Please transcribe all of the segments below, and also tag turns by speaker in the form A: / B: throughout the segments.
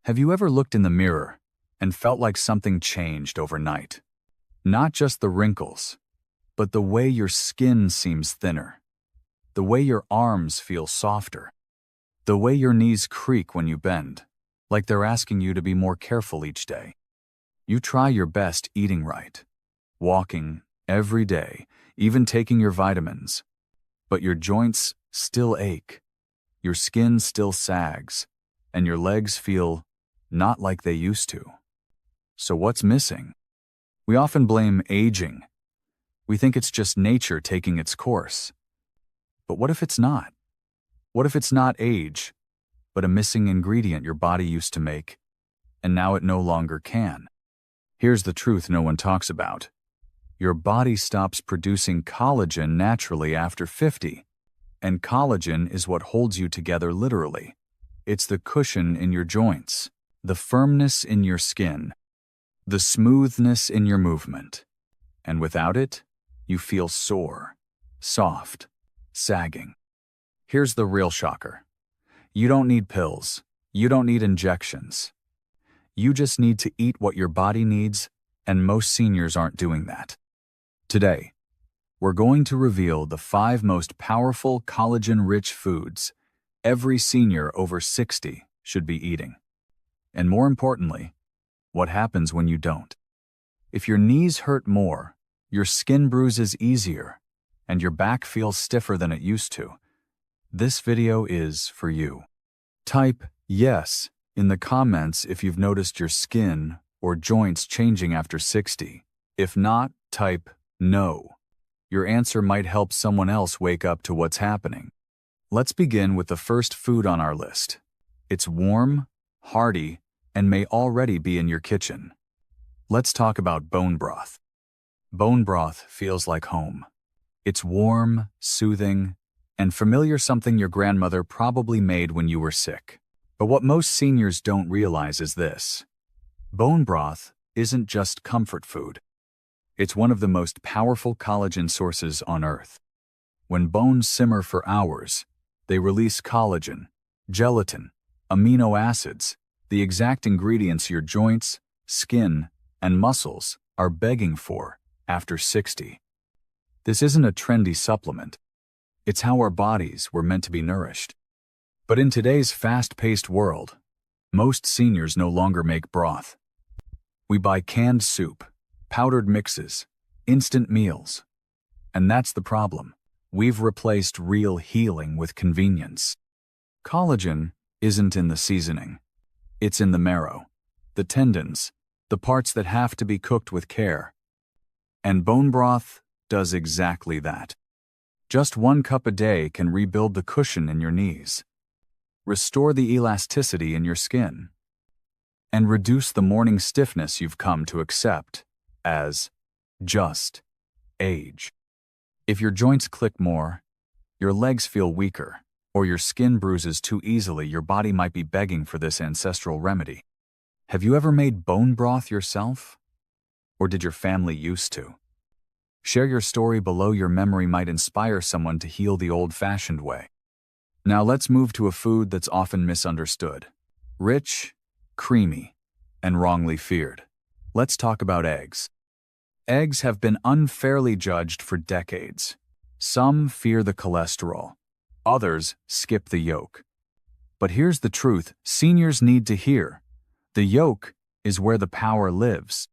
A: Have you ever looked in the mirror and felt like something changed overnight? Not just the wrinkles, but the way your skin seems thinner, the way your arms feel softer, the way your knees creak when you bend, like they're asking you to be more careful each day. You try your best eating right, walking every day, even taking your vitamins, but your joints still ache, your skin still sags, and your legs feel not like they used to. So what's missing? We often blame aging. We think it's just nature taking its course. But what if it's not? What if it's not age, but a missing ingredient your body used to make, and now it no longer can? Here's the truth no one talks about. Your body stops producing collagen naturally after 50, and collagen is what holds you together literally. It's the cushion in your joints, the firmness in your skin, the smoothness in your movement. And without it, you feel sore, soft, sagging. Here's the real shocker. You don't need pills. You don't need injections. You just need to eat what your body needs, and most seniors aren't doing that. Today, we're going to reveal the 5 most powerful collagen-rich foods every senior over 60 should be eating. And more importantly, what happens when you don't. If your knees hurt more, your skin bruises easier, and your back feels stiffer than it used to, this video is for you. Type yes in the comments if you've noticed your skin or joints changing after 60. If not, type no. Your answer might help someone else wake up to what's happening. Let's begin with the first food on our list. It's warm, hearty, and may already be in your kitchen. Let's talk about bone broth. Bone broth feels like home. It's warm, soothing, and familiar, something your grandmother probably made when you were sick. But what most seniors don't realize is this. Bone broth isn't just comfort food. It's one of the most powerful collagen sources on Earth. When bones simmer for hours, they release collagen, gelatin, amino acids, the exact ingredients your joints, skin, and muscles are begging for after 60. This isn't a trendy supplement. It's how our bodies were meant to be nourished. But in today's fast-paced world, most seniors no longer make broth. We buy canned soup, powdered mixes, instant meals. And that's the problem. We've replaced real healing with convenience. Collagen isn't in the seasoning. It's in the marrow, the tendons, the parts that have to be cooked with care. And bone broth does exactly that. Just 1 cup a day can rebuild the cushion in your knees, restore the elasticity in your skin, and reduce the morning stiffness you've come to accept as just age. If your joints click more, your legs feel weaker, or your skin bruises too easily, your body might be begging for this ancestral remedy. Have you ever made bone broth yourself? Or did your family used to? Share your story below. Your memory might inspire someone to heal the old-fashioned way. Now let's move to a food that's often misunderstood. Rich, creamy, and wrongly feared. Let's talk about eggs. Eggs have been unfairly judged for decades. Some fear the cholesterol. Others skip the yolk. But here's the truth seniors need to hear. The yolk is where the power lives.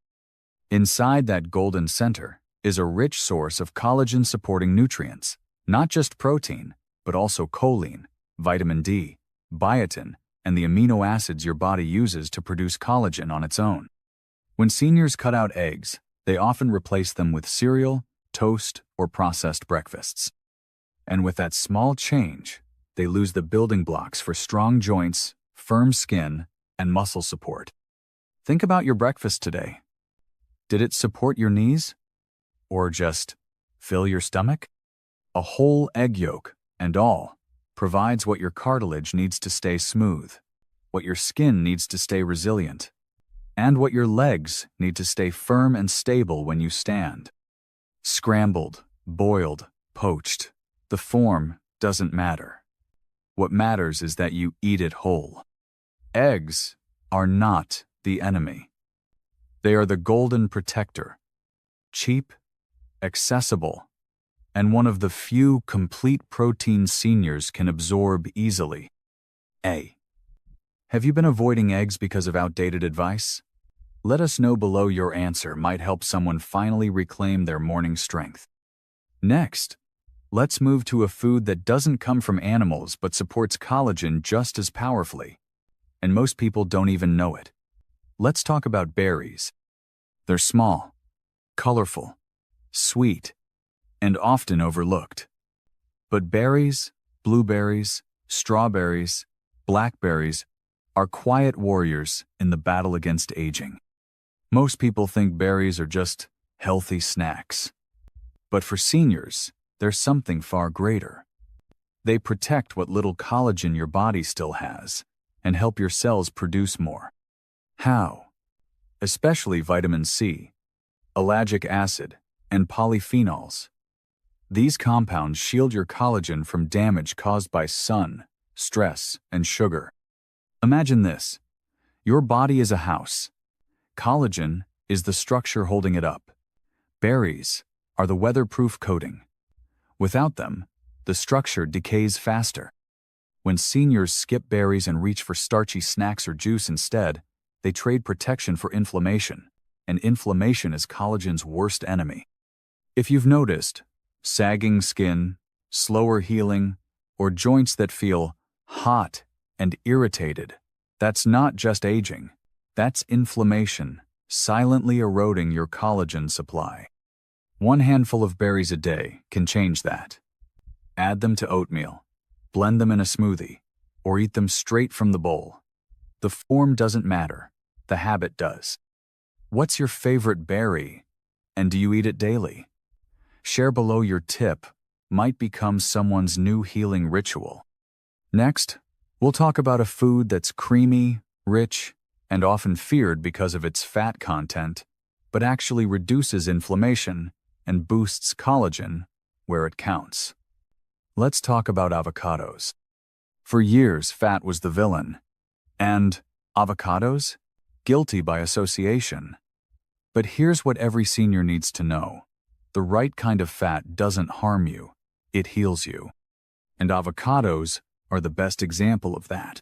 A: Inside that golden center is a rich source of collagen-supporting nutrients, not just protein, but also choline, vitamin D, biotin, and the amino acids your body uses to produce collagen on its own. When seniors cut out eggs, they often replace them with cereal, toast, or processed breakfasts. And with that small change, they lose the building blocks for strong joints, firm skin, and muscle support. Think about your breakfast today. Did it support your knees? Or just fill your stomach? A whole egg yolk, and all, provides what your cartilage needs to stay smooth, what your skin needs to stay resilient, and what your legs need to stay firm and stable when you stand. Scrambled, boiled, poached, the form doesn't matter. What matters is that you eat it whole. Eggs are not the enemy. They are the golden protector. Cheap, accessible, and one of the few complete protein seniors can absorb easily. A. Have you been avoiding eggs because of outdated advice? Let us know below. Your answer might help someone finally reclaim their morning strength. Next, let's move to a food that doesn't come from animals but supports collagen just as powerfully. And most people don't even know it. Let's talk about berries. They're small, colorful, sweet, and often overlooked. But berries, blueberries, strawberries, blackberries are quiet warriors in the battle against aging. Most people think berries are just healthy snacks. But for seniors, there's something far greater. They protect what little collagen your body still has and help your cells produce more. How? Especially vitamin C, ellagic acid, and polyphenols. These compounds shield your collagen from damage caused by sun, stress, and sugar. Imagine this. Your body is a house. Collagen is the structure holding it up. Berries are the weatherproof coating. Without them, the structure decays faster. When seniors skip berries and reach for starchy snacks or juice instead, they trade protection for inflammation, and inflammation is collagen's worst enemy. If you've noticed sagging skin, slower healing, or joints that feel hot and irritated, that's not just aging. That's inflammation, silently eroding your collagen supply. One handful of berries a day can change that. Add them to oatmeal, blend them in a smoothie, or eat them straight from the bowl. The form doesn't matter, the habit does. What's your favorite berry, and do you eat it daily? Share below. Your tip might become someone's new healing ritual. Next, we'll talk about a food that's creamy, rich, and often feared because of its fat content, but actually reduces inflammation and boosts collagen where it counts. Let's talk about avocados. For years, fat was the villain. And avocados? Guilty by association. But here's what every senior needs to know. The right kind of fat doesn't harm you, it heals you. And avocados are the best example of that.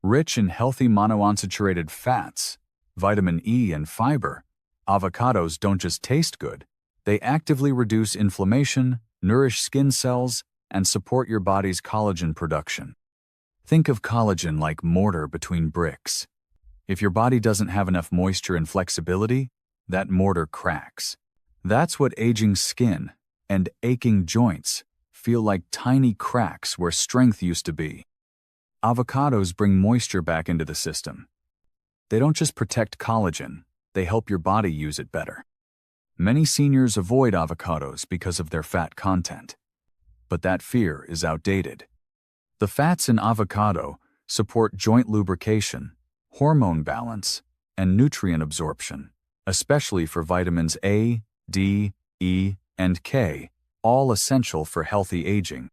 A: Rich in healthy monounsaturated fats, vitamin E, and fiber, avocados don't just taste good, they actively reduce inflammation, nourish skin cells, and support your body's collagen production. Think of collagen like mortar between bricks. If your body doesn't have enough moisture and flexibility, that mortar cracks. That's what aging skin and aching joints feel like, tiny cracks where strength used to be. Avocados bring moisture back into the system. They don't just protect collagen, they help your body use it better. Many seniors avoid avocados because of their fat content. But that fear is outdated. The fats in avocado support joint lubrication, hormone balance, and nutrient absorption, especially for vitamins A, D, E, and K, all essential for healthy aging.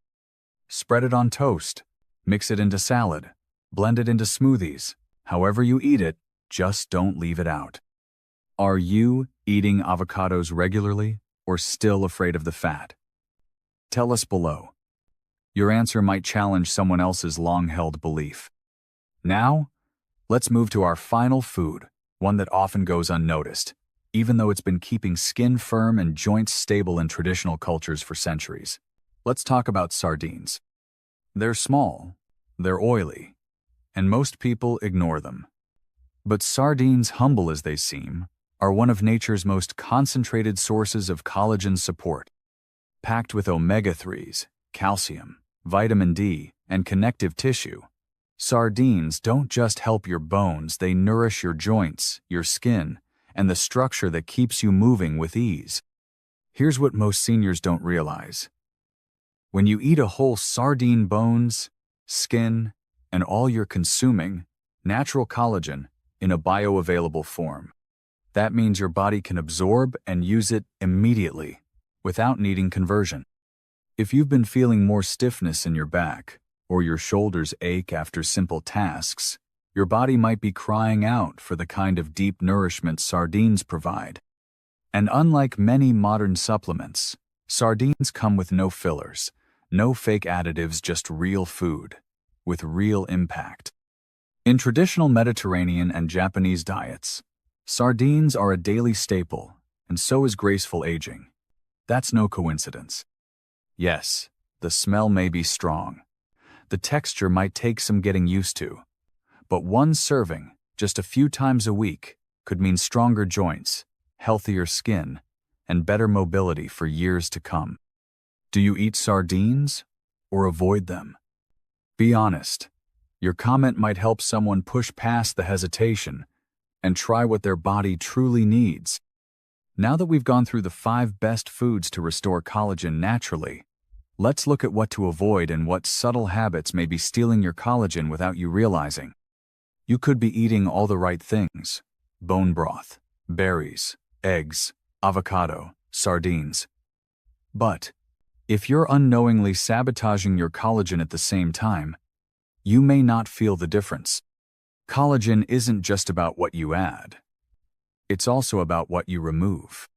A: Spread it on toast, mix it into salad, blend it into smoothies. However you eat it, just don't leave it out. Are you eating avocados regularly or still afraid of the fat? Tell us below. Your answer might challenge someone else's long-held belief. Now, let's move to our final food, one that often goes unnoticed, even though it's been keeping skin firm and joints stable in traditional cultures for centuries. Let's talk about sardines. They're small, they're oily, and most people ignore them. But sardines, humble as they seem, are one of nature's most concentrated sources of collagen support. Packed with omega-3s, calcium, vitamin D, and connective tissue, sardines don't just help your bones, they nourish your joints, your skin, and the structure that keeps you moving with ease. Here's what most seniors don't realize. When you eat a whole sardine, bones, skin, and all you're consuming, natural collagen in a bioavailable form. That means your body can absorb and use it immediately, without needing conversion. If you've been feeling more stiffness in your back, or your shoulders ache after simple tasks, Your body might be crying out for the kind of deep nourishment sardines provide. And unlike many modern supplements, sardines come with no fillers, no fake additives, just real food, with real impact. In traditional Mediterranean and Japanese diets, sardines are a daily staple, and so is graceful aging. That's no coincidence. Yes, the smell may be strong. The texture might take some getting used to. But one serving, just a few times a week, could mean stronger joints, healthier skin, and better mobility for years to come. Do you eat sardines or avoid them? Be honest. Your comment might help someone push past the hesitation and try what their body truly needs. Now that we've gone through the 5 best foods to restore collagen naturally, let's look at what to avoid and what subtle habits may be stealing your collagen without you realizing. You could be eating all the right things: bone broth, berries, eggs, avocado, sardines. But if you're unknowingly sabotaging your collagen at the same time, you may not feel the difference. Collagen isn't just about what you add. It's also about what you remove.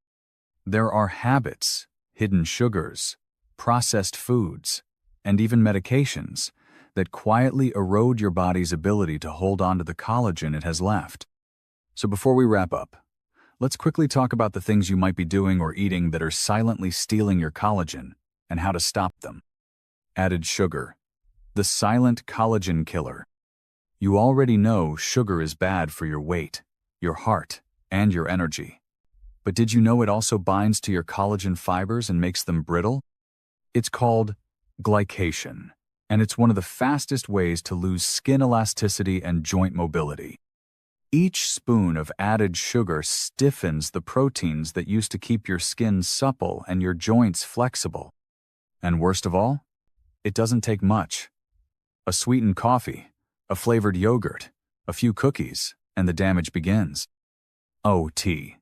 A: There are habits, hidden sugars, processed foods, and even medications that quietly erode your body's ability to hold on to the collagen it has left. So before we wrap up, let's quickly talk about the things you might be doing or eating that are silently stealing your collagen and how to stop them. Added sugar, the silent collagen killer. You already know sugar is bad for your weight, your heart, and your energy. But did you know it also binds to your collagen fibers and makes them brittle? It's called glycation, and it's one of the fastest ways to lose skin elasticity and joint mobility. Each spoon of added sugar stiffens the proteins that used to keep your skin supple and your joints flexible. And worst of all, it doesn't take much. A sweetened coffee, a flavored yogurt, a few cookies, and the damage begins. OT.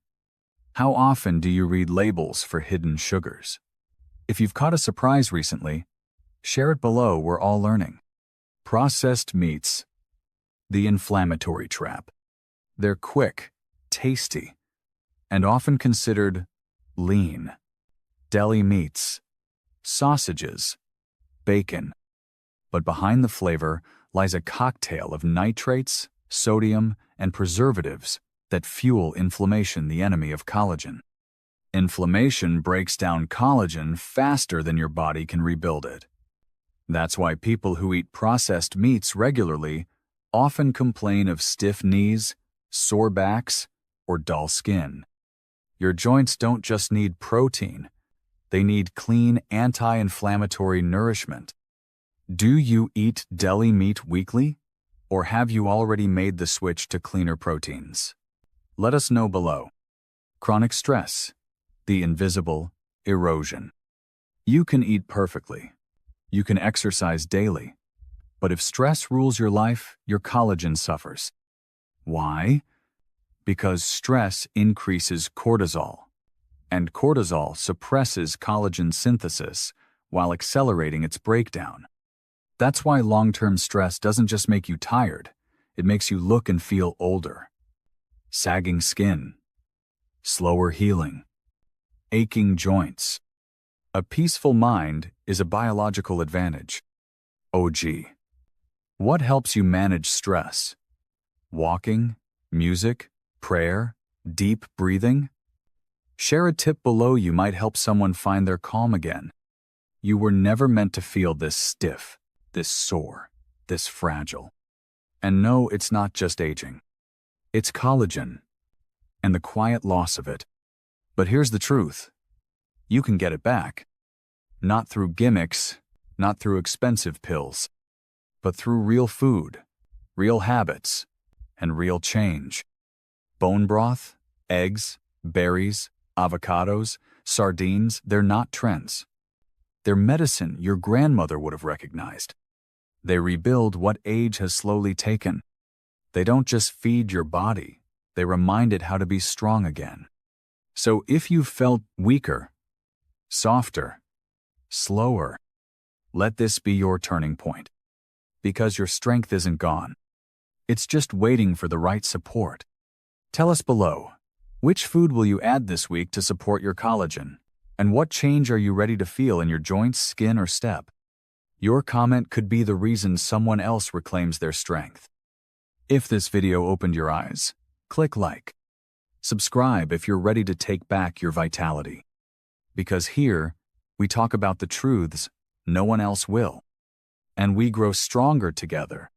A: How often do you read labels for hidden sugars? If you've caught a surprise recently, share it below. We're all learning. Processed meats. The inflammatory trap. They're quick, tasty, and often considered lean. Deli meats, sausages, bacon. But behind the flavor lies a cocktail of nitrates, sodium, and preservatives that fuel inflammation, the enemy of collagen. Inflammation breaks down collagen faster than your body can rebuild it. That's why people who eat processed meats regularly often complain of stiff knees, sore backs, or dull skin. Your joints don't just need protein, they need clean anti-inflammatory nourishment. Do you eat deli meat weekly, or have you already made the switch to cleaner proteins? Let us know below. Chronic stress, the invisible erosion. You can eat perfectly. You can exercise daily. But if stress rules your life, your collagen suffers. Why? Because stress increases cortisol, and cortisol suppresses collagen synthesis while accelerating its breakdown. That's why long-term stress doesn't just make you tired, it makes you look and feel older. Sagging skin, slower healing, aching joints. A peaceful mind is a biological advantage. OG. What helps you manage stress? Walking, music, prayer, deep breathing? Share a tip below. You might help someone find their calm again. You were never meant to feel this stiff, this sore, this fragile. And no, it's not just aging. It's collagen, and the quiet loss of it. But here's the truth. You can get it back. Not through gimmicks, not through expensive pills, but through real food, real habits, and real change. Bone broth, eggs, berries, avocados, sardines, they're not trends. They're medicine your grandmother would have recognized. They rebuild what age has slowly taken. They don't just feed your body, they remind it how to be strong again. So if you've felt weaker, softer, slower, let this be your turning point. Because your strength isn't gone. It's just waiting for the right support. Tell us below, which food will you add this week to support your collagen? And what change are you ready to feel in your joints, skin, or step? Your comment could be the reason someone else reclaims their strength. If this video opened your eyes, click like. Subscribe if you're ready to take back your vitality. Because here, we talk about the truths no one else will. And we grow stronger together.